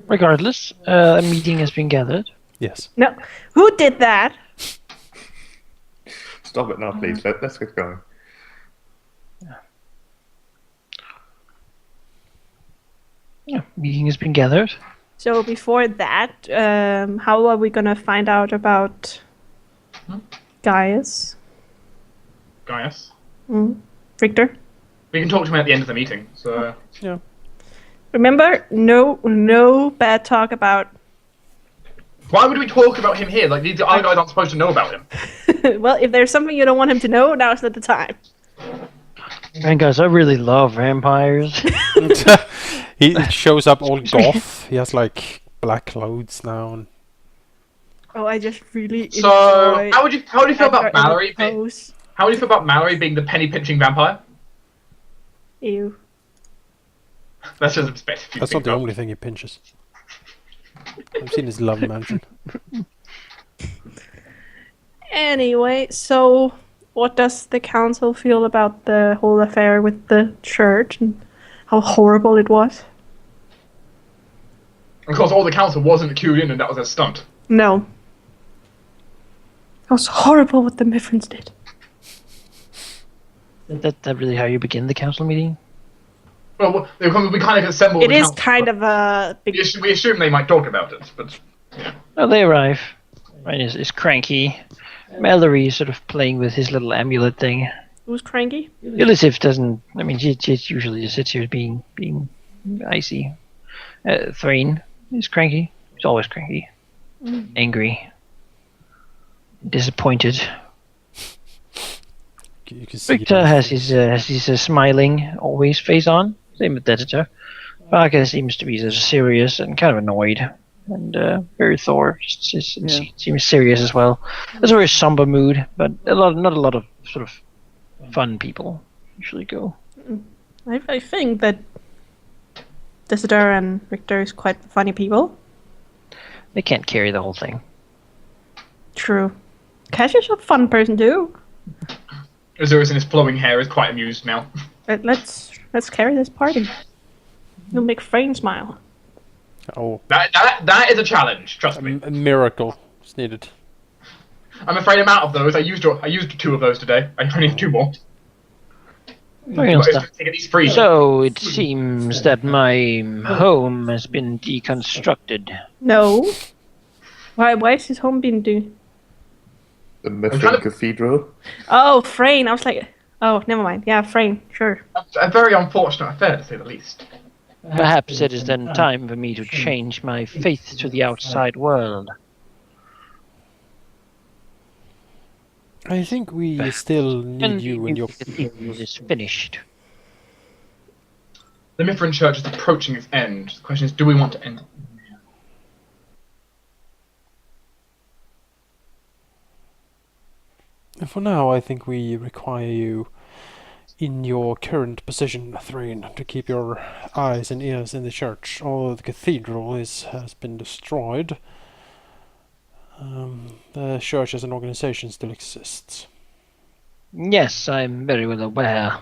Regardless, a meeting has been gathered. Yes. No. Who did that? Stop it now, please. Let's get going. Yeah, meeting has been gathered. So before that, how are we gonna find out about Gaius? Gaius. Victor? We can talk to him at the end of the meeting. So Yeah. Remember, no bad talk about. why would we talk about him here? Like the other guys aren't supposed to know about him. Well, if there's something you don't want him to know, now's not the time. And guys, I really love vampires. He shows up all goth. He has like black clothes now. And... Oh, I just really So enjoy. how do you feel about Edgar Mallory? in the pose. How do you feel about Mallory being the penny pinching vampire? Ew. That's just a perspective. That's not the only thing he pinches. I've seen his love mansion. Anyway, so what does the council feel about the whole affair with the church and how horrible it was? Of course, all the council wasn't cued in, and that was a stunt. No. It was horrible what the Miffrins did. That really how you begin the council meeting? Well, we kind of assembled. It the is council, kind but of a big. we assume they might talk about it, but yeah. Oh, they arrive. Ryan is cranky. Mallory is sort of playing with his little amulet thing. Who's cranky? Elisif doesn't. I mean, she usually just sits here being icy. Thrain is cranky. He's always cranky, angry, disappointed. You can see Victor has his smiling always face on. Same with Editor. Parker seems to be serious and kind of annoyed, and very Thor seems serious as well. There's a very somber mood, but not a lot of sort of fun people usually go. I think that Desidor and Victor is quite funny people. They can't carry the whole thing. True. Cassius is a fun person too. Azurus in his flowing hair is quite amused now. Let's carry this party. You'll make Frayne smile. Oh, That is a challenge. Trust me. a miracle is needed. I'm afraid I'm out of those. I used 2 of those today. I only have 2 more. Take these free. So it seems that my home has been deconstructed. No. Why is his home being doing? The Mithrin Cathedral. Oh, Frayne. I was like, oh, never mind. Yeah, Frayne. Sure. A very unfortunate affair, to say the least. Perhaps it is then time for me to change my faith to the outside world. I think we still need you and your... cathedral is finished. The Mithrin Church is approaching its end. The question is, do we want to end it? For now, I think we require you in your current position, Thrain, to keep your eyes and ears in the church. Although the cathedral has been destroyed, the church as an organization still exists. Yes, I'm very well aware.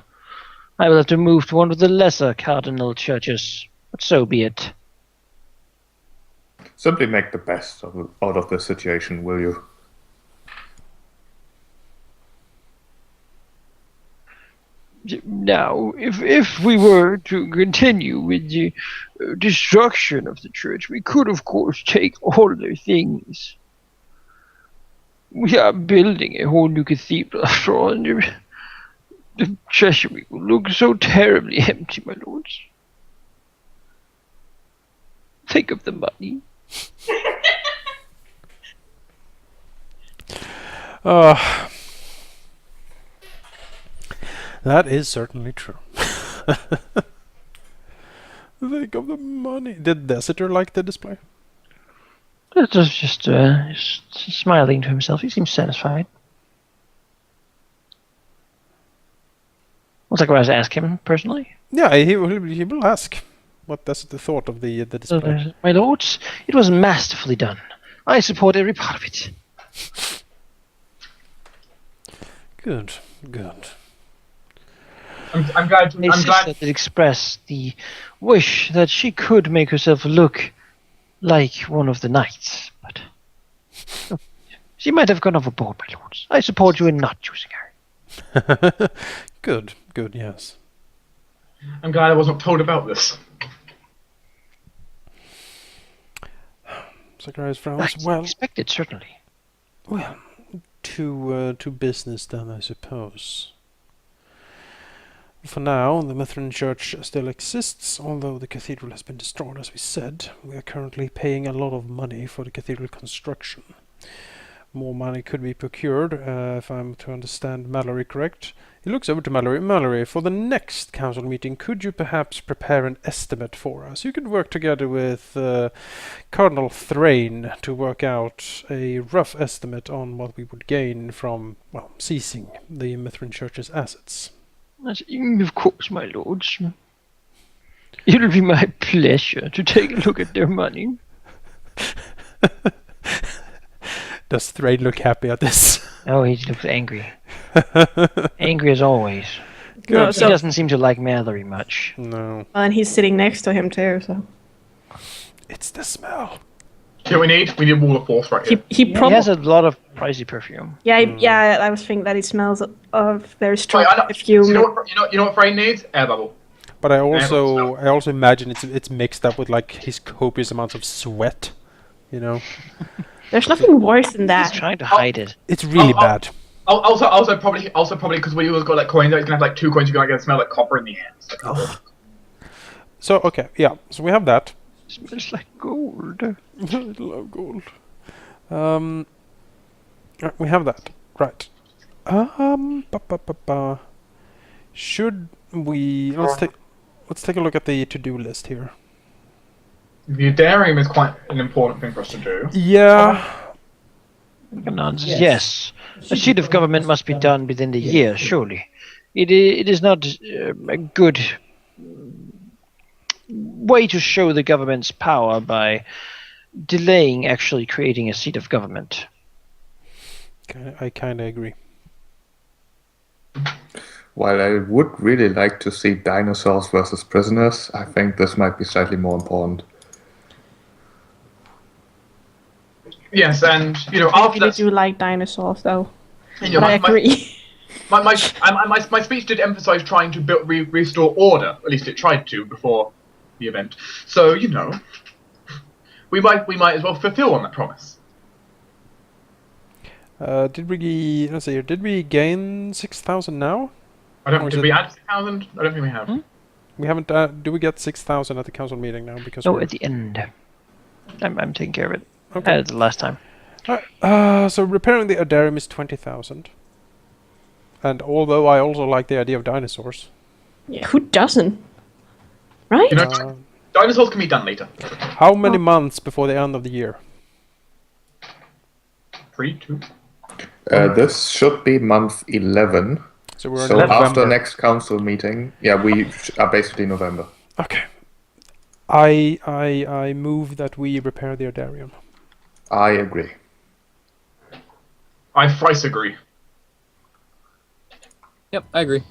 I will have to move to one of the lesser cardinal churches, but so be it. Simply make the best out of the situation, will you? Now, if we were to continue with the destruction of the church, we could, of course, take all their things. We are building a whole new cathedral after all, and the treasury will look so terribly empty, my lords. Think of the money. That is certainly true. Think of the money. Did Desidor like the display? That was just smiling to himself. He seems satisfied. What's like when I ask him personally? Yeah, he will ask. What Desidor thought of the display? My lords, it was masterfully done. I support every part of it. Good. I'm glad. My sister did express the wish that she could make herself look like one of the knights, but she might have gone overboard, my lords. I support you in not choosing her. Good, yes. I'm glad I wasn't told about this. Zacharias frowns. Well, expected, certainly. Well, to business then, I suppose. For now, the Mithrin Church still exists, although the cathedral has been destroyed, as we said. We are currently paying a lot of money for the cathedral construction. More money could be procured, if I'm to understand Mallory correct. He looks over to Mallory. Mallory, for the next council meeting, could you perhaps prepare an estimate for us? You could work together with Cardinal Thrain to work out a rough estimate on what we would gain from, well, seizing the Mithrin Church's assets. Of course, my lords. It'll be my pleasure to take a look at their money. Does Thrain look happy at this? Oh, he looks angry. Angry as always. No, He so, doesn't seem to like Mallory much. No. and he's sitting next to him too, so. It's the smell. You know what we need? We need a wall of force right here. He He probably. has a lot of pricey perfume. Yeah, I was thinking that it smells of very strong Wait, I know, perfume. you know what Frame needs? Air bubble. But I also imagine it's mixed up with like his copious amounts of sweat. You know, There's nothing worse than He's that. trying to hide it. it's really Oh, bad. Also probably because when you always got like coins, he's gonna have like 2 coins. You're gonna smell like copper in the hands. So okay, yeah. So we have that. Smells like gold. I love gold. We have that. Right. Should we let's take a look at the to-do list here. The Darium is quite an important thing for us to do. Yeah. Nonsense. Yes. A seat of government must be done within the year, surely. It is not a good way to show the government's power by delaying actually creating a seat of government. I kind of agree. While I would really like to see dinosaurs versus prisoners, I think this might be slightly more important. Yes, and I after really that, do like dinosaurs, though. you know, But I agree. my speech did emphasize trying to restore order. At least it tried to before the event. So we might as well fulfill on that promise. Did we gain 6,000 now? I don't. Or is Did it- we add 6,000? I don't think we have. We haven't. Do we get 6,000 at the council meeting now? Because No, we're- at the end. I'm taking care of it. Okay. I had it the last time. So repairing the Adarium is 20,000. And although I also like the idea of dinosaurs, Yeah, who doesn't? Right? You know, dinosaurs can be done later. how many months before the end of the year? 3, 2. This should be month 11. So we're in So November. after next council meeting, yeah, we are basically November. Okay. I move that we repair the Adarium. I agree. I thrice agree. Yep, I agree.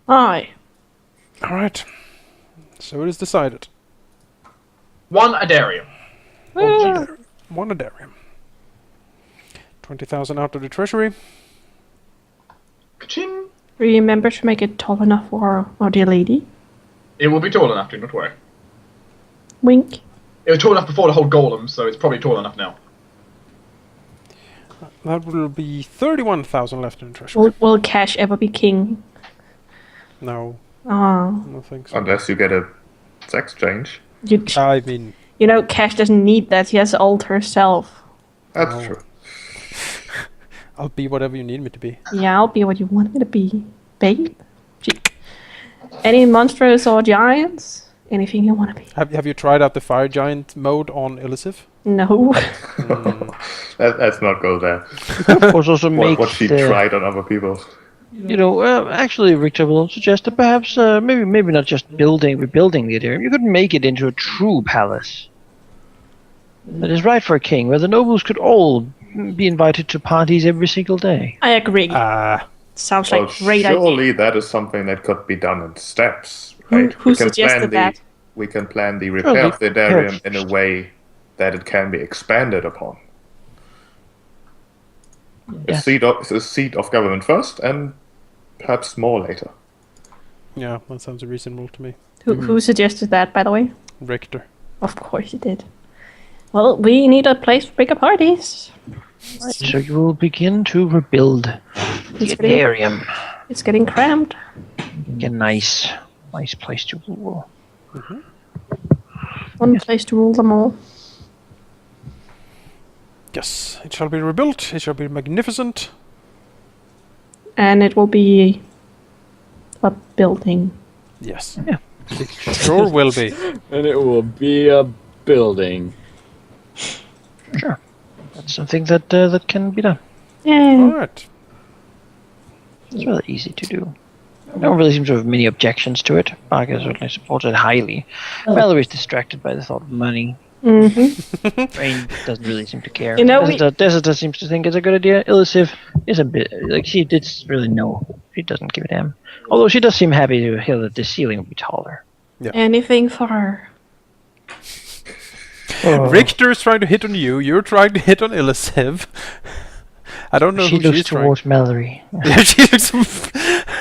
Aye. All right. So it is decided. 1 Adarium. One Adarium. 20,000 out of the treasury. Ka-ching. Remember to make it tall enough for our dear lady. It will be tall enough, do not worry. Wink. It was tall enough before the whole golem, so it's probably tall enough now. That will be 31,000 left in the treasury. Will Cash ever be king? No, Ah. I don't think so. Unless you get a sex change. I mean, Cash doesn't need that. He has ult herself. That's Oh. true. I'll be whatever you need me to be. Yeah, I'll be what you want me to be, babe. Any monsters or giants? Anything you want to be? Have you tried out the fire giant mode on Elisif? No. Let's not go there. Was also make What she tried on other people. Actually, Victor will suggest that perhaps maybe not just rebuilding the Adarium. You could make it into a true palace. That is right for a king, where the nobles could all be invited to parties every single day. I agree. Sounds like Well, a great idea. surely that is something that could be done in steps, Who right? We can suggested that? We can plan the repair of the Darium in a way that it can be expanded upon. Yes. A seat of government first, and perhaps more later. Yeah, that sounds reasonable to me. Who suggested that, by the way? Richter. Of course you did. Well, we need a place for bigger parties. Right, so you will begin to rebuild the It's getting, Aetherium. it's getting cramped. Get a nice place to rule. One place to rule them all. Yes, it shall be rebuilt. It shall be magnificent. And it will be a building. Yes. Yeah. It sure will be. And it will be a building. Sure. That's something that that can be done. Yeah. Alright. It's really easy to do. No one really seems to have many objections to it. Barker certainly supports it highly. Mallory's distracted by the thought of money. Mm-hmm. Rain doesn't really seem to care. You know, Desita seems to think it's a good idea. Illusive is a bit like she did really know. She doesn't give a damn. Although she does seem happy to hear that the ceiling will be taller. Anything for her. Richter is trying to hit on you. You're trying to hit on Illusive. I don't know She who looks she's trying. towards Mallory. Yeah, she looks.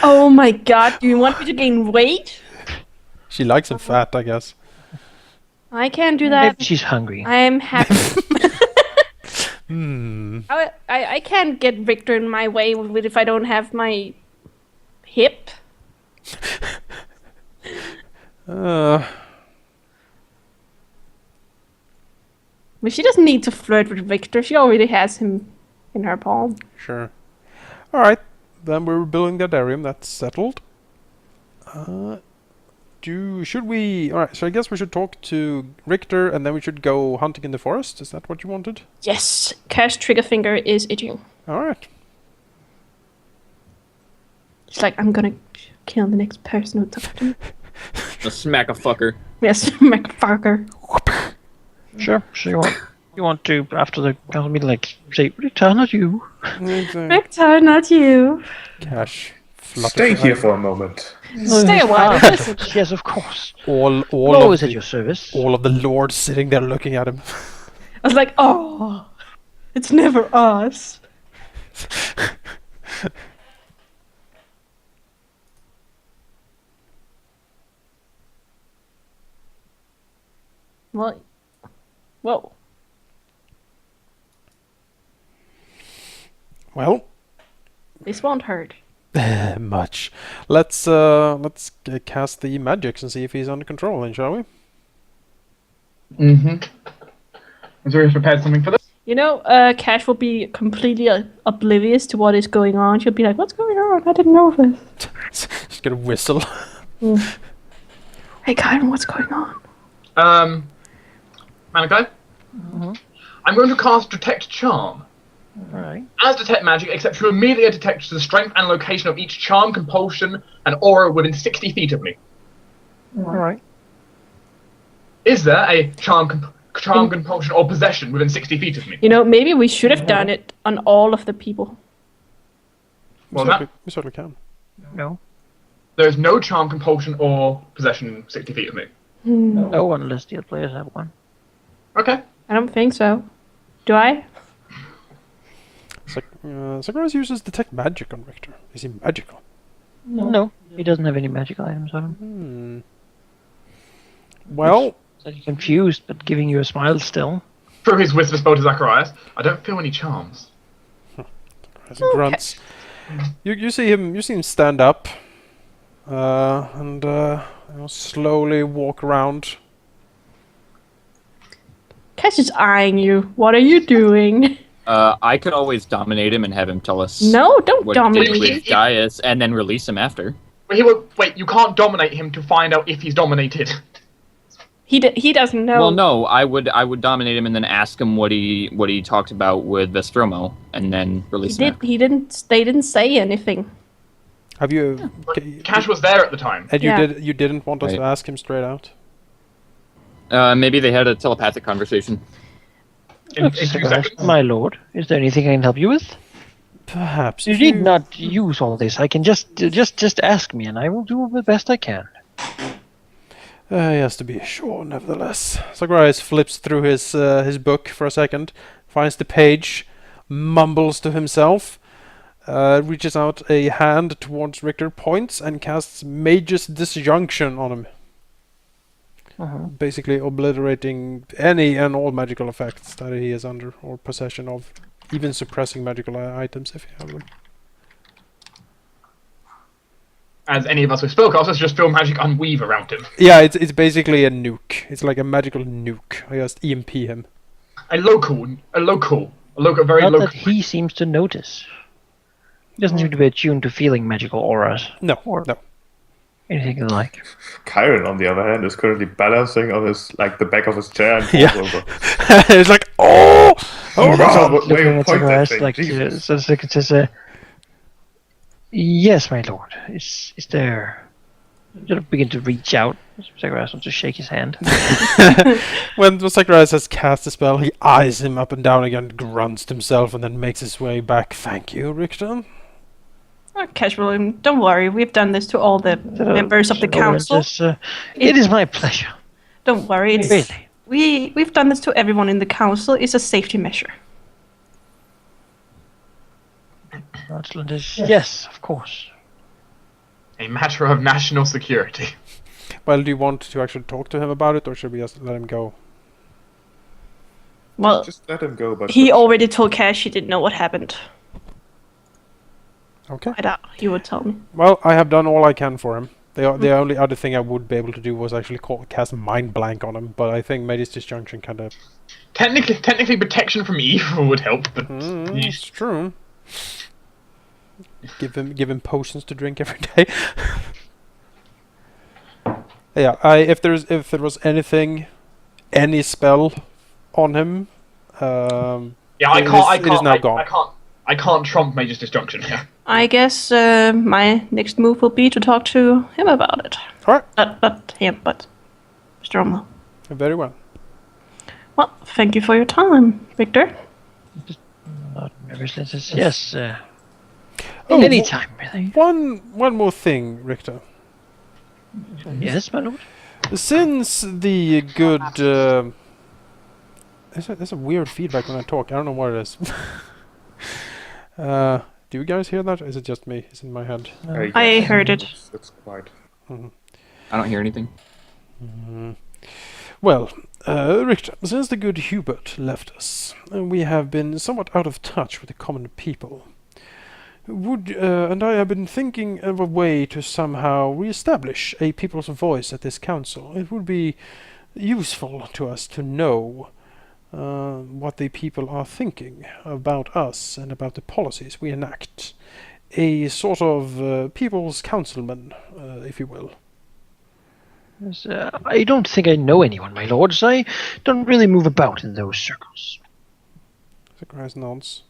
Oh my god, do you want me to gain weight? She likes him fat, I guess. I can't do that. Maybe she's hungry. I am happy. Hmm. I can't get Victor in my way with if I don't have my hip. Uh, But she doesn't need to flirt with Victor. She already has him in her palm. sure. Alright, then we're building that Aetherium. That's settled. Should we... Alright, so I guess we should talk to Richter and then we should go hunting in the forest. Is that what you wanted? Yes, Cash Triggerfinger is itching. Alright. She's like, I'm gonna kill the next person who talks to me. A smack a fucker. Yes, motherfucker. Sure. So you want to after the council meeting, like say, return at you. Victor, not you. Cash. Stay here for a moment. Stay a while. Listen. Yes, of course. All Always of at your service. all of the lords sitting there looking at him. I was like, oh, it's never us. Well, whoa. Well, This won't hurt. much. Let's cast the magics and see if he's under control, then, shall we? Mm-hmm. Has already prepared something for this? You know, Cash will be completely oblivious to what is going on. She'll be like, what's going on? I didn't know this. She's gonna whistle. Hey, Kyron, what's going on? Malachi? I'm going to cast Detect Charm. Alright. As Detect Magic, except you immediately detect the strength and location of each charm, compulsion, and aura within 60 feet of me. Alright. Is there a charm, compulsion, or possession within 60 feet of me? You know, maybe we should have done it on all of the people. Well, We certainly can. No. there's no charm, compulsion, or possession 60 feet of me. No, unless the other players have one. Okay. I don't think so. Do I? Sakura uses Detect Magic on Richter. Is he magical? No. He doesn't have any magical items on him. Well, So you're confused, but giving you a smile still. Through his whisper spell to Zacharias, I don't feel any charms. as he grunts. You see him stand up, and slowly walk around. Cash is eyeing you. What are you doing? I could always dominate him and have him tell us No, don't what he did dominate. with Gaius, and then release him after. But wait, you can't dominate him to find out if he's dominated. He doesn't know. Well, no, I would dominate him and then ask him what he talked about with Vestromo, and then release him. They didn't say anything. Have you? Cash was there at the time. And Yeah. you didn't want us to Right. ask him straight out. Maybe they had a telepathic conversation. In 2 seconds. My lord, is there anything I can help you with? Perhaps. You if need not use all this. I can just ask me, and I will do the best I can. He has to be sure, nevertheless. Zacharias flips through his book for a second, finds the page, mumbles to himself, reaches out a hand towards Richter, points, and casts Mage's Disjunction on him. Basically obliterating any and all magical effects that he is under or possession of, even suppressing magical items if you have them. As any of us with spellcasters just feel magic unweave around him. Yeah, it's basically a nuke. It's like a magical nuke. I just EMP him. A very Not local. that he seems to notice. He doesn't seem to be attuned to feeling magical auras. No, Or no. anything of the like. Kyron, on the other hand, is currently balancing on the back of his chair and falls Yeah. over. It's like, oh! Oh, So no, looking at point that Zacharias, thing, like, Jesus. so it says, yes, my lord. Is there... Sort of begin to reach out. Zacharias wants to shake his hand. When Zacharias has cast a spell, he eyes him up and down again, grunts to himself, and then makes his way back. Thank you, Richter. Casual, don't worry. We've done this to all the members of the council. It is my pleasure. Don't worry. It's, Really? we've done this to everyone in the council. It's a safety measure. Archland is... Yes, of course. A matter of national security. Well, do you want to actually talk to him about it, or should we just let him go? Well, Just let him go, but he already told Cash he didn't know what happened. Okay. I doubt he would tell me. Well, I have done all I can for him. The only other thing I would be able to do was actually cast Mind Blank on him, but I think Mage's Disjunction kind of... Technically, protection from evil would help, but it's true. Give him potions to drink every day. Yeah, if there was any spell on him, yeah, it is now gone. I can't trump Mage's Disjunction here. I guess my next move will be to talk to him about it. Alright. Not him, but Mr. Rommel. Very well. Well, thank you for your time, Victor. Yes. Oh, Anytime, really. One more thing, Richter. Yes, my lord. Since the good... there's a weird feedback when I talk. I don't know what it is. Do you guys hear that? Or is it just me? It's in my head. I heard it. It's quite. I don't hear anything. Well, Richter, since the good Hubert left us, we have been somewhat out of touch with the common people. And I have been thinking of a way to somehow re-establish a people's voice at this council. It would be useful to us to know what the people are thinking about us and about the policies we enact. A sort of people's councilman, if you will. Yes, I don't think I know anyone, my lords. I don't really move about in those circles. Zacharias nods.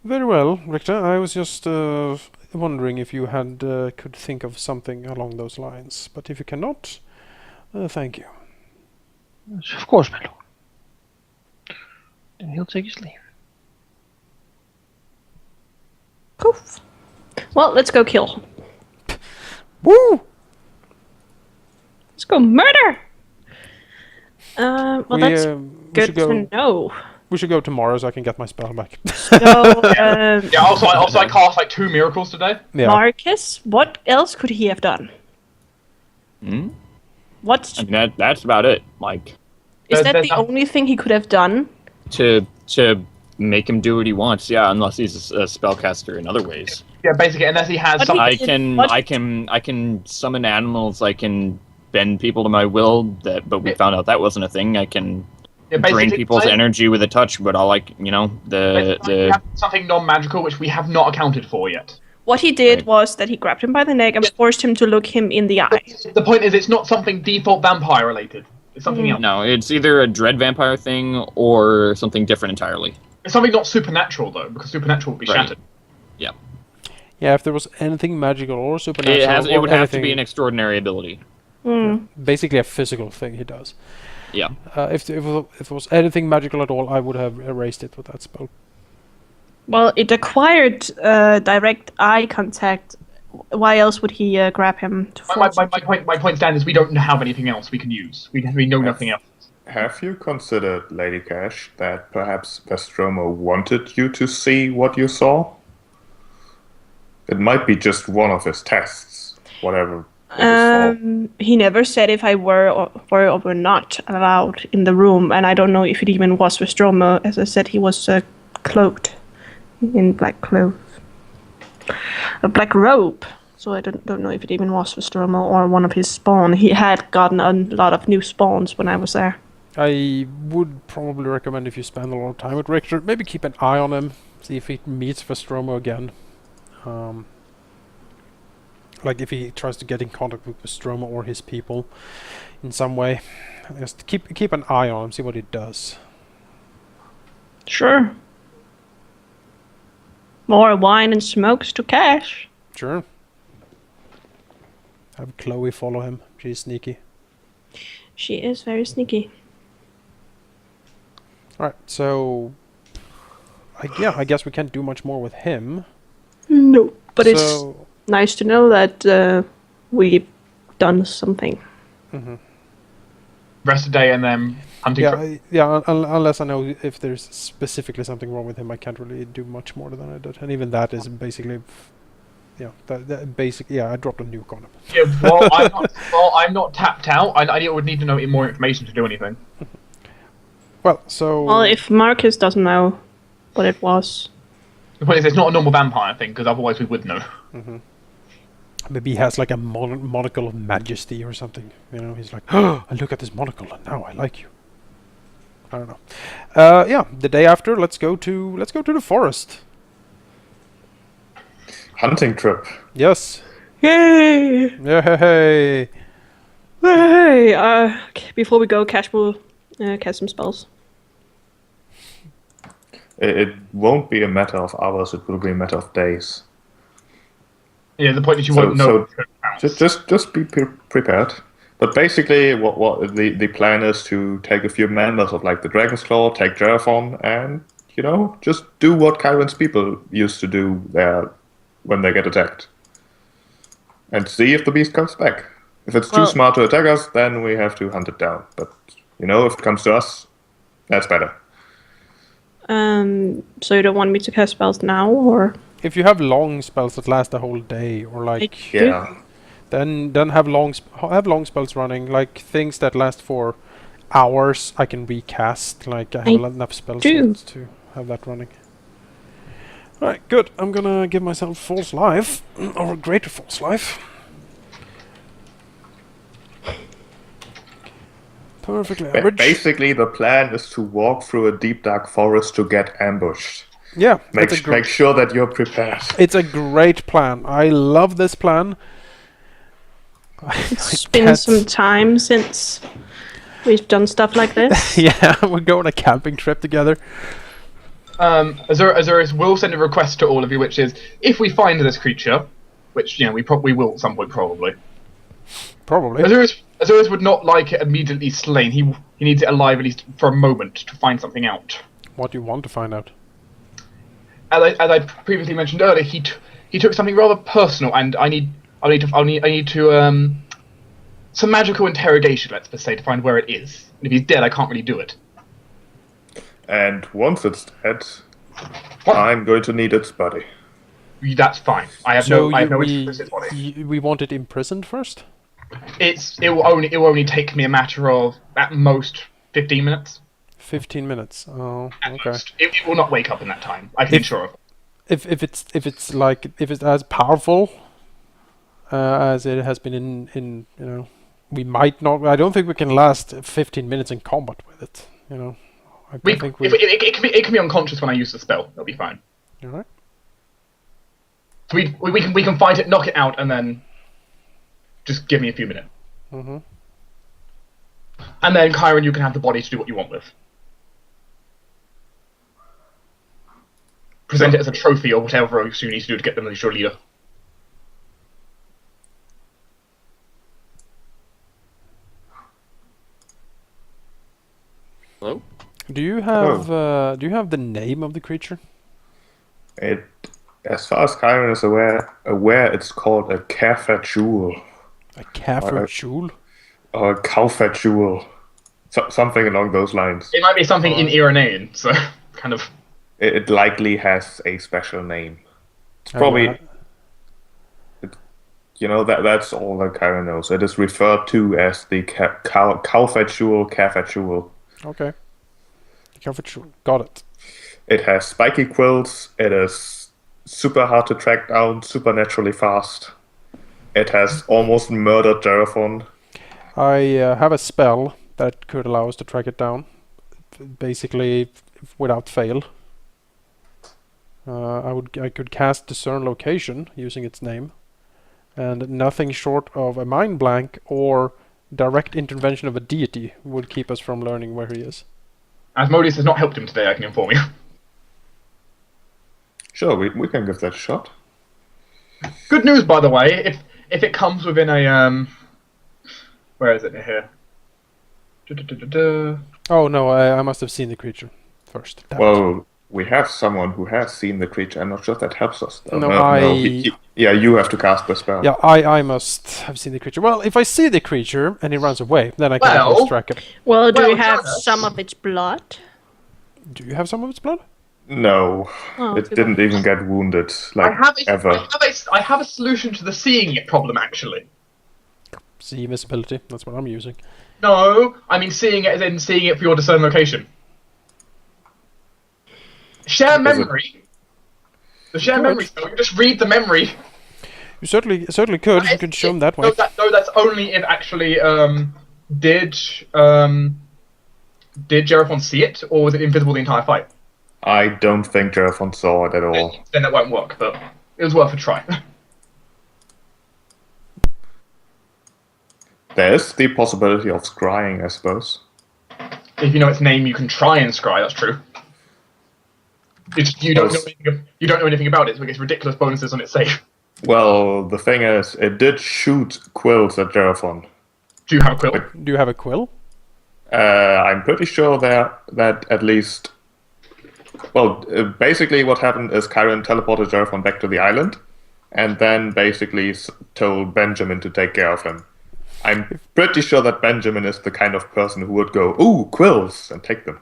Very well, Richter. I was just wondering if you had could think of something along those lines. But if you cannot, thank you. Yes, of course, my lord. Then he'll take his leave. Poof. Well, let's go kill. Woo! Let's go murder! Well, that's we good should go. to know. We should go tomorrow so I can get my spell back. So, Yeah. Also, I cast like 2 miracles today. Yeah. Marcus, what else could he have done? What I mean, that's about it. Like, is that there's the only thing he could have done? to make him do what he wants, yeah, unless he's a spellcaster in other ways. Yeah, basically, unless he has But something. I can summon animals, I can bend people to my will, but we found out that wasn't a thing. I can drain people's energy with a touch, but we have something non-magical which we have not accounted for yet. What he did Right. was that he grabbed him by the neck and forced him to look him in the eye. The point is, it's not something default vampire related. It's something else. No, it's either a dread vampire thing or something different entirely. It's something not supernatural though, because supernatural would be Right. shattered. Yeah, if there was anything magical or supernatural, It would have to be anything- an extraordinary ability. basically a physical thing he does. Yeah. If there was anything magical at all, I would have erased it with that spell. Well, it acquired direct eye contact why else would he grab him to force him to- My point stand is we don't have anything else we can use. We know nothing else. Have you considered, Lady Cash, that perhaps Vestromo wanted you to see what you saw? It might be just one of his tests, whatever it is for. He never said if I were or were not allowed in the room, and I don't know if it even was Vestromo. As I said, he was cloaked in black clothes, a black robe. So I don't know if it even was Vestromo or one of his spawn. He had gotten a lot of new spawns when I was there. I would probably recommend if you spend a lot of time with Richter, maybe keep an eye on him, see if he meets Vestromo again. Like if he tries to get in contact with Vestromo or his people in some way. Just keep an eye on him, see what he does. Sure. More wine and smokes to Cash. Sure. Have Chloe follow him. She's sneaky. She is very sneaky. Alright, so I guess we can't do much more with him. No, but it's So nice to know that we've done something. Rest of the day and then hunting. unless I know if there's specifically something wrong with him, I can't really do much more than I did. And even that is basically, I dropped a nuke on him. Yeah, I'm not tapped out. I would need to know more information to do anything. Well, so Well, if Marcus doesn't know what it was. The point is, it's not a normal vampire thing, because otherwise we would know. maybe he has like a monocle of majesty or something. You know, he's like, oh, I look at this monocle and now I like you. I don't know. The day after, let's go to the forest. Hunting trip. Yes. Yay! Yay! Hey! Before we go, Cash will cast some spells. It won't be a matter of hours, it will be a matter of days. Yeah, the point is you won't know. Just be prepared. But basically, what the plan is to take a few members of like the Dragon's Claw, take Geraphon, and just do what Chiron's people used to do there when they get attacked, and see if the beast comes back. If it's too smart to attack us, then we have to hunt it down. But if it comes to us, that's better. So you don't want me to cast spells now, or? If you have long spells that last a whole day, or like then have long spells running, like things that last for hours. I can recast. Like I have enough spell slots to have that running. Alright, good. I'm gonna give myself false life, or a greater false life. Perfectly average. Basically, the plan is to walk through a deep dark forest to get ambushed. Yeah, make sure that you're prepared. It's a great plan. I love this plan. It's been some time since we've done stuff like this. Yeah, we're going on a camping trip together. Azurus will send a request to all of you, which is, if we find this creature, which we probably will at some point, probably. Azurus would not like it immediately slain. He needs it alive at least for a moment to find something out. What do you want to find out? As I previously mentioned earlier, he took something rather personal, and I need to some magical interrogation, let's say, to find where it is. And if he's dead, I can't really do it. And once it's dead, I'm going to need its body. That's fine. I have no issue with its body. We want it imprisoned first? It will only take me a matter of at most 15 minutes. 15 minutes. Oh, at okay. Most. It will not wake up in that time. I can assure of. If it's as powerful as it has been in we might not. I don't think we can last 15 minutes in combat with it. It can be unconscious when I use the spell. It'll be fine. All right. So we can fight it, knock it out, and then just give me a few minutes. Mm-hmm. And then Chiron, you can have the body to do what you want with. Present it as a trophy or whatever else you need to do to get them as your leader. Hello? Do you have the name of the creature? It As far as Kyron is aware, it's called a Kafat-jewel. A Kafat-jewel? Or a Kaufat-jewel. Something along those lines. It might be something in Iranian, so kind of. It likely has a special name. It's probably, that's all that Kyron knows. It is referred to as the Kaufat-jewel, Kafat-jewel. Okay. Kafat-jewel, got it. It has spiky quills. It is super hard to track down, supernaturally fast. It has almost murdered Geraphon. I have a spell that could allow us to track it down, basically without fail. I could cast Discern Location using its name, and nothing short of a mind blank or direct intervention of a deity would keep us from learning where he is. Asmodeus has not helped him today, I can inform you. Sure, we can give that a shot. Good news, by the way, if it comes within a where is it here? Oh no, I must have seen the creature first. Well, we have someone who has seen the creature. I'm not sure if that helps us. Though. No, you have to cast the spell. Yeah, I must have seen the creature. Well, if I see the creature and he runs away, then I can at least track it. Well, do you have some of its blood? Do you have some of its blood? No, it didn't even get wounded, ever. I have a solution to the seeing it problem, actually. See visibility, that's what I'm using. No, I mean seeing it as in seeing it for your discern location. Share memory. The share memory spell, you just read the memory. You certainly could. You could show him that way. No, that's only if actually did Geraphon see it, or was it invisible the entire fight? I don't think Geraphon saw it at all. Then that won't work, but it was worth a try. There's the possibility of scrying, I suppose. If you know its name, you can try and scry. That's true. You don't know anything about it, so it gets ridiculous bonuses on its save. Well, the thing is, it did shoot quills at Geraphon. Do you have a quill? Do you have a quill? I'm pretty sure that at least... Well, basically what happened is Kyron teleported Geraphon back to the island, and then basically told Benjamin to take care of him. I'm pretty sure that Benjamin is the kind of person who would go, "Ooh, quills," and take them.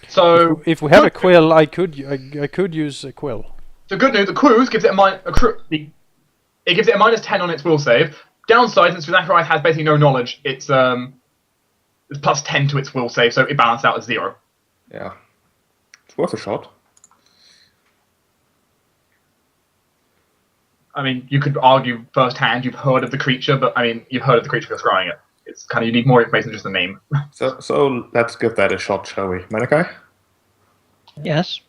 So if we have a quill, I could use a quill. So good news, the cruise gives it it gives it a -10 on its will save. Downside, since Zacharias has basically no knowledge, it's +10 to its will save, so it balances out at 0. Yeah, it's worth a shot. I mean, you could argue firsthand you've heard of the creature, but I mean, you've heard of the creature for scrying it. It's kind of, you need more information than just the name. So let's give that a shot, shall we? Malachi? Yes.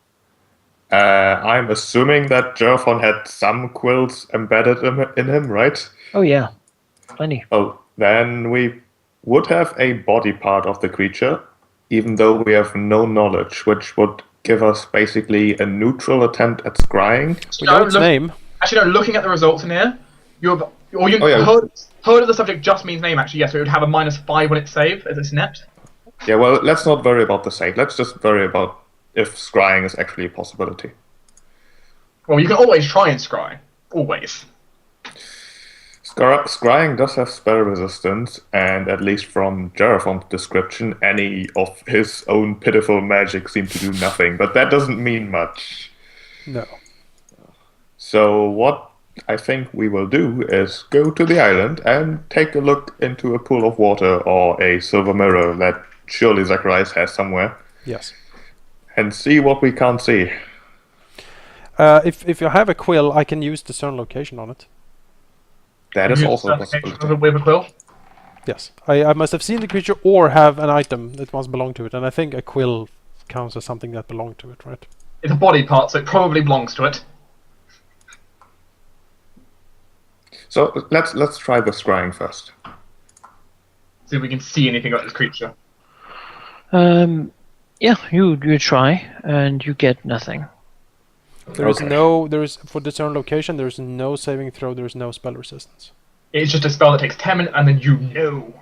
I'm assuming that Geraphon had some quills embedded in him, right? Oh yeah, plenty. Oh, then we would have a body part of the creature, even though we have no knowledge, which would give us basically a neutral attempt at scrying. We know its name. Actually, no, looking at the results in here, heard of the subject just means name, actually, yes, so it would have a -5 on its save as its net. Yeah, well, let's not worry about the save. Let's just worry about if scrying is actually a possibility. Well, you can always try and scry. Always. Scrying does have spell resistance, and at least from Geraphon's description, any of his own pitiful magic seemed to do nothing, but that doesn't mean much. No. So what I think we will do is go to the island and take a look into a pool of water or a silver mirror that surely Zacharias has somewhere. Yes. And see what we can't see. If you have a quill, I can use Discern Location on it. That is also a possibility. With a quill? Yes. I must have seen the creature or have an item that must belong to it, and I think a quill counts as something that belonged to it, right? It's a body part, so it probably belongs to it. So let's try the scrying first. See if we can see anything about this creature. Yeah, you try and you get nothing. There is for Discern Location. There is no saving throw. There is no spell resistance. It's just a spell that takes 10 minutes, and then you know.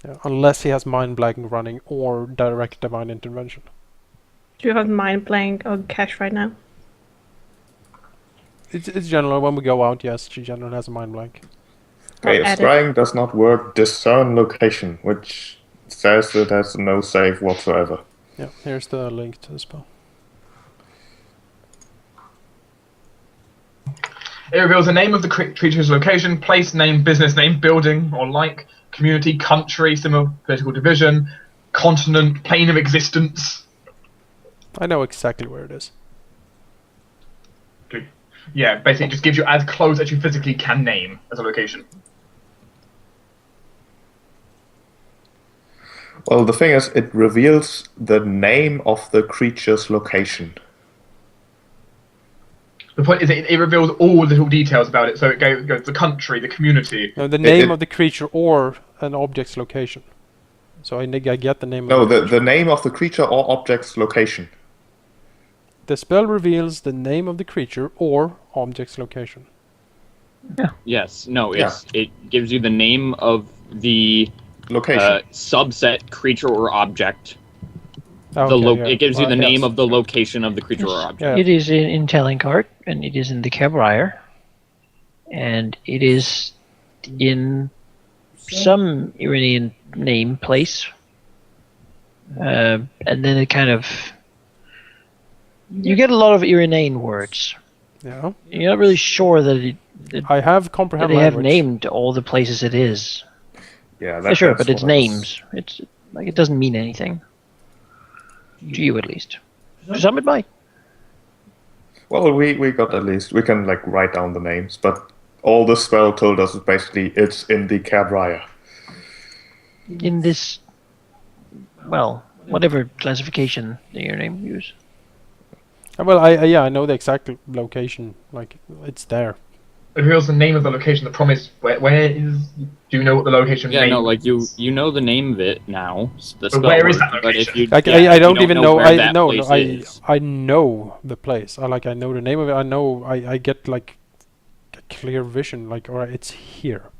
Yeah, unless he has Mind Blank running or Direct Divine Intervention. Do you have Mind Blank or Cash right now? It's general. When we go out, yes, she generally has a mind blank. Okay, if add it. scrying does not work, discern location, which says it has no save whatsoever. Yeah, here's the link to the spell. It reveals the name of the creature's location, place name, business name, building or like, community, country, similar political division, continent, plane of existence. I know exactly where it is. Okay. Yeah, basically it just gives you as close as you physically can name as a location. Well, the thing is, it reveals the name of the creature's location. The point is it reveals all the little details about it, so it goes the country, the community. No, the name of the creature or an object's location. So I get the name No, of the the name of the creature or object's location. The spell reveals the name of the creature or object's location. Yes. No. It gives you the name of the Location. subset creature or object. Okay, It gives you the name yes. of the location of the creature or object. Yeah. It is in Tallinkart, and it is in the Cabriar, and it is in some Iranian name place, and then it kind of you get a lot of Iranian words. Yeah. You're not really sure that I have that comprehend they have language. named all the places it is. Yeah, Yeah, sure, that's but it's what I was- names. It's like it doesn't mean anything to you, at least. To some, it might. Well, we got at least, we can like write down the names, but all the spell told us is basically it's in the Cabriar. In this, well, whatever classification your name use. Well, I know the exact location. Like it's there. It reveals the name of the location. The promise. Where is? Do you know what the location? Yeah, name no, like is? you know the name of it now. The But spell where is that works, but if location? you, Like yeah, I if you don't even know. where I that no, place is. I know the place. I know the name of it. I know. I get like a clear vision. Like, alright, it's here.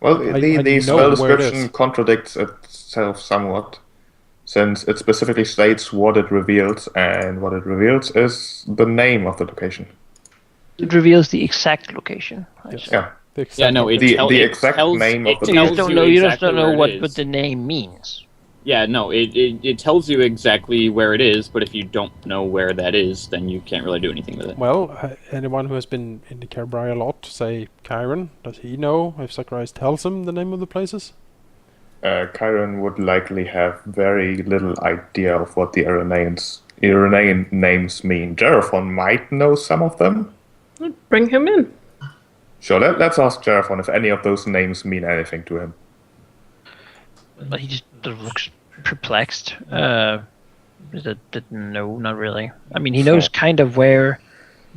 Well, I the know spell where it description is. contradicts itself somewhat, since it specifically states what it reveals, and what it reveals is the name of the location. It reveals the exact location. Yes. Yeah. The Yeah, exact no, it location. The it exact tells, name it of the You tells just don't you know. You just exactly don't know where what it is. the name means. Yeah, no, it tells you exactly where it is, but if you don't know where that is, then you can't really do anything with it. Well, anyone who has been in the Cabriar a lot, say Kyron, does he know if Zacharias tells him the name of the places? Chiron would likely have very little idea of what the Iranian names mean. Jeraphon might know some of them. Bring him in. Sure, let's ask Jeraphon if any of those names mean anything to him. But he just sort of looks perplexed. No, not really. I mean, he knows kind of where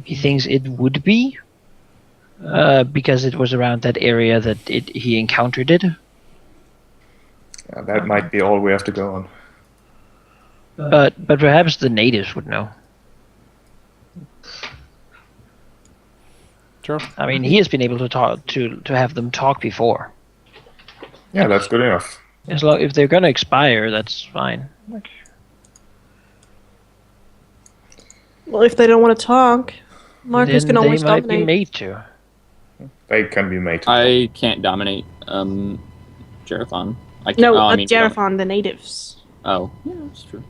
he thinks it would be, because it was around that area that he encountered it. Yeah, that might be all we have to go on. But perhaps the natives would know. Sure. I mean, he has been able to talk to have them talk before. Yeah, that's good enough. As long if they're gonna expire, that's fine. Well, if they don't want to talk, Marcus Then can always they might be dominate. made to. They can be made. I can't dominate Jerathon. I can't, No, oh, I not mean, Jeraphon, the natives. Oh, yeah, that's true.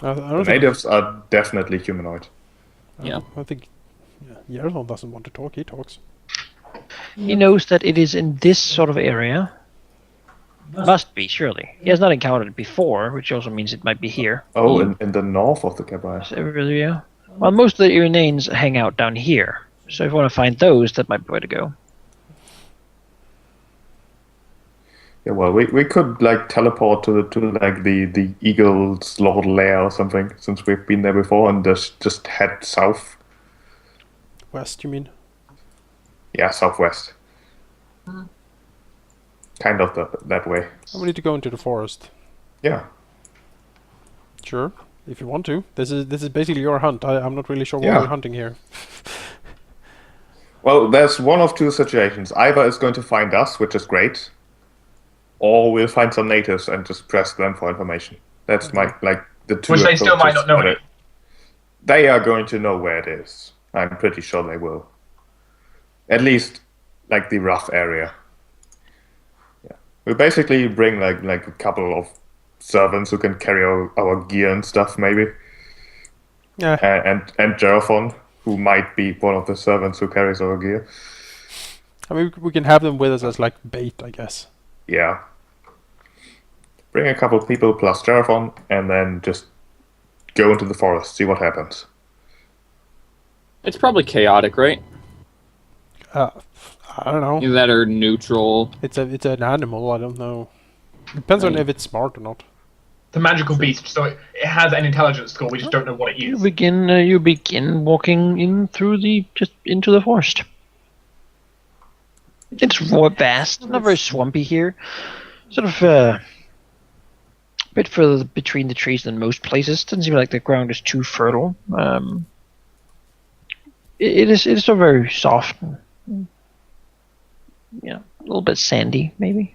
I The don't think. natives are definitely humanoid. Yeah. I think. Yeah, Yerlon doesn't want to talk. He talks. He knows that it is in this sort of area. Must be, surely. He has not encountered it before, which also means it might be here. Oh, in the north of the Cabriar. Yeah. Well, most of the Iranians hang out down here. So if you want to find those, that might be the way to go. Yeah, well, we could like teleport to like the Eagle's Lord Lair or something, since we've been there before, and just head south. West, you mean? Yeah, southwest. Kind of that way. We need to go into the forest. Yeah. Sure, if you want to. This is basically your hunt. I'm not really sure what Yeah. we're hunting here. Well, there's one of two situations. Either it's going to find us, which is great, or we'll find some natives and just press them for information. That's my like the two. Which they still might approaches not know at it. they are going to know where it is. I'm pretty sure they will. At least, like the rough area. Yeah, we'll basically bring like a couple of servants who can carry our gear and stuff, maybe. Yeah. And Gerafon, who might be one of the servants who carries our gear. I mean, we can have them with us as like bait, I guess. Yeah. Bring a couple people plus Gerafon, and then just go into the forest, see what happens. It's probably chaotic, right? I don't know. Either that or neutral. It's an animal. I don't know. Depends on Right. if it's smart or not. It's a magical beast, so it has an intelligence score. We just don't know what it You is. begin walking into the forest. It's vast, not very swampy here. Sort of a bit further between the trees than most places. Doesn't seem like the ground is too fertile. It is still very soft. And, a little bit sandy, maybe.